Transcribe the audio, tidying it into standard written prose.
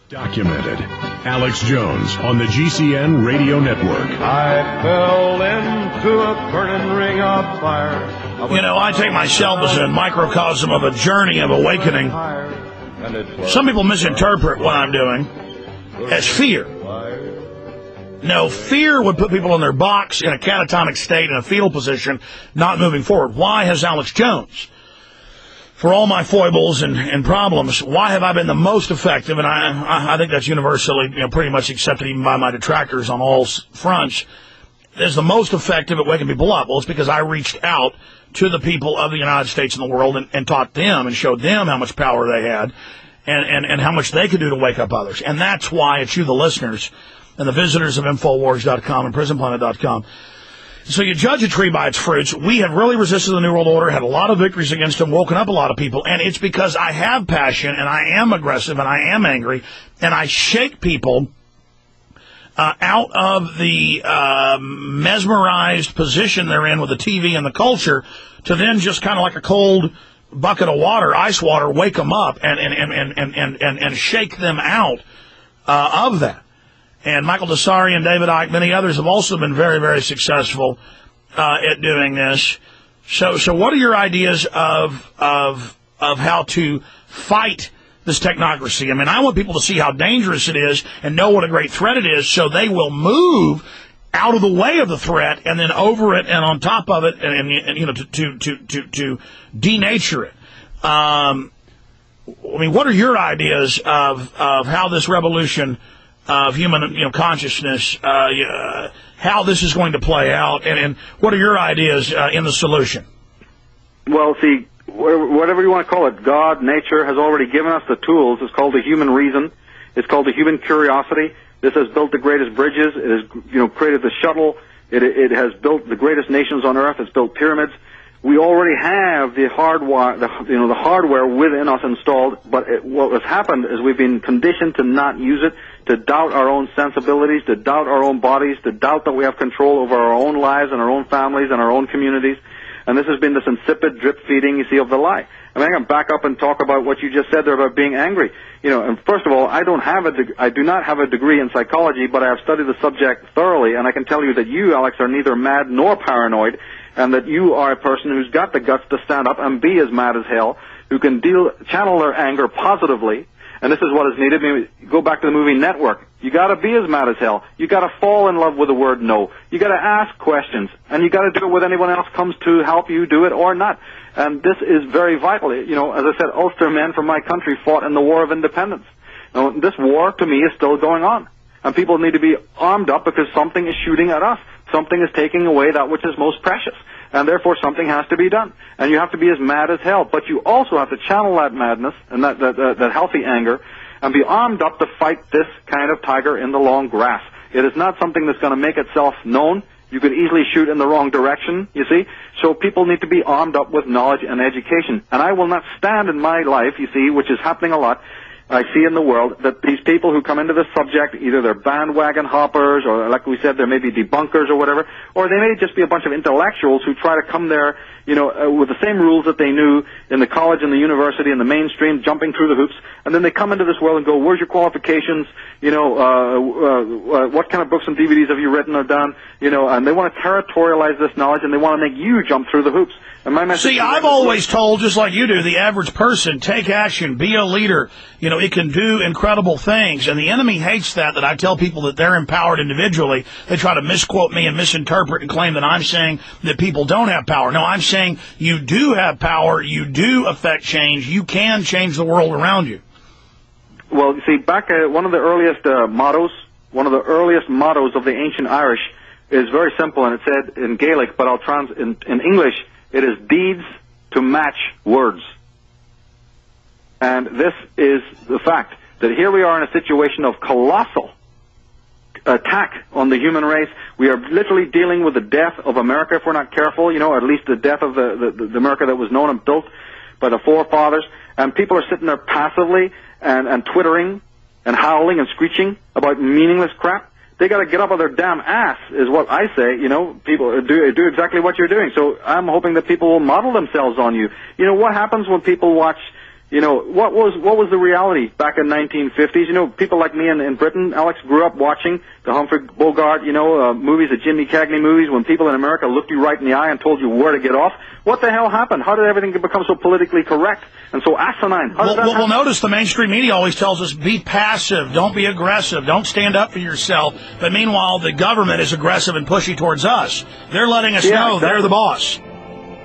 Documented. Alex Jones on the GCN Radio Network. I fell into a burning ring of fire. You know, I take myself as a microcosm of a journey of awakening. Some people misinterpret what I'm doing as fear. No, fear would put people in their box in a catatonic state, in a fetal position, not moving forward. Why has Alex Jones, for all my foibles and problems, why have I been the most effective? And I think that's universally, pretty much accepted even by my detractors on all fronts, is the most effective at waking people up. Well, it's because I reached out to the people of the United States and the world and taught them and showed them how much power they had and how much they could do to wake up others. And that's why it's you, the listeners, and the visitors of Infowars.com and PrisonPlanet.com. So you judge a tree by its fruits. We have really resisted the New World Order, had a lot of victories against them, woken up a lot of people, and it's because I have passion, and I am aggressive, and I am angry, and I shake people out of the mesmerized position they're in with the TV and the culture to then just kind of like a cold bucket of water, ice water, wake them up and shake them out of that. And Michael Desari and David Icke, many others have also been very, very successful at doing this. So what are your ideas of how to fight this technocracy? I mean, I want people to see how dangerous it is and know what a great threat it is, so they will move out of the way of the threat and then over it and on top of it and to denature it. I mean, what are your ideas of how this revolution of human consciousness, how this is going to play out, and what are your ideas in the solution? Well, see, whatever you want to call it, God, nature, has already given us the tools. It's called the human reason. It's called the human curiosity. This has built the greatest bridges. It has created the shuttle. It has built the greatest nations on earth. It's built pyramids. We already have the hardware within us installed, but what has happened is we've been conditioned to not use it, to doubt our own sensibilities, to doubt our own bodies, to doubt that we have control over our own lives and our own families and our own communities. And this has been this insipid drip feeding, you see, of the lie. I mean, I can back up and talk about what you just said there about being angry. And first of all, I do not have a degree in psychology, but I have studied the subject thoroughly, and I can tell you that you, Alex, are neither mad nor paranoid, and that you are a person who's got the guts to stand up and be as mad as hell, who can channel their anger positively. And this is what is needed. Maybe go back to the movie Network. You got to be as mad as hell. You got to fall in love with the word no. You got to ask questions, and you got to do it with anyone else comes to help you do it or not. And this is very vital. As I said, Ulster men from my country fought in the War of Independence. Now, this war, to me, is still going on. And people need to be armed up because something is shooting at us. Something is taking away that which is most precious. And therefore something has to be done. And you have to be as mad as hell. But you also have to channel that madness and that healthy anger and be armed up to fight this kind of tiger in the long grass. It is not something that's going to make itself known. You could easily shoot in the wrong direction, you see. So people need to be armed up with knowledge and education. And I will not stand in my life, you see, which is happening a lot, I see in the world, that these people who come into this subject, either they're bandwagon hoppers, or like we said, there may be debunkers or whatever, or they may just be a bunch of intellectuals who try to come there, with the same rules that they knew in the college and the university and the mainstream, jumping through the hoops, and then they come into this world and go, where's your qualifications, what kind of books and DVDs have you written or done, and they want to territorialize this knowledge, and they want to make you jump through the hoops. And my message See, I've always told, just like you do, the average person, take action, be a leader. It can do incredible things. And the enemy hates that I tell people that they're empowered individually. They try to misquote me and misinterpret and claim that I'm saying that people don't have power. No, I'm saying you do have power. You do affect change. You can change the world around you. Well, you see, back one of the earliest mottos of the ancient Irish is very simple, and it said in Gaelic, but I'll in English, it is deeds to match words. And this is the fact, that here we are in a situation of colossal attack on the human race. We are literally dealing with the death of America if we're not careful, at least the death of the America that was known and built by the forefathers. And people are sitting there passively and twittering and howling and screeching about meaningless crap. They got to get up on their damn ass, is what I say. People do exactly what you're doing. So I'm hoping that people will model themselves on you. What happens when people watch You know, what was the reality back in 1950s? You know, people like me in Britain, Alex, grew up watching the Humphrey Bogart, movies, the Jimmy Cagney movies, when people in America looked you right in the eye and told you where to get off. What the hell happened? How did everything become so politically correct and so asinine? How did that happen? Well, notice the mainstream media always tells us, be passive, don't be aggressive, don't stand up for yourself. But meanwhile, the government is aggressive and pushy towards us. They're letting us know they're the boss.